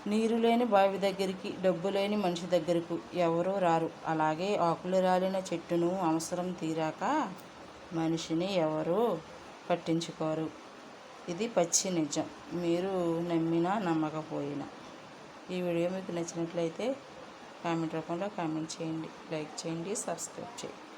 నీరు లేని బావి దగ్గరికి, డబ్బు లేని మనిషి దగ్గరకు ఎవరూ రారు. అలాగే ఆకులు రాలిన చెట్టును అవసరం తీరాక మనిషిని ఎవరూ పట్టించుకోరు. ఇది పచ్చి నిజం, మీరు నమ్మినా నమ్మకపోయినా. ఈ వీడియో మీకు నచ్చినట్లయితే కామెంట్ రూపంలో కామెంట్ చేయండి, లైక్ చేయండి, సబ్స్క్రైబ్ చేయండి.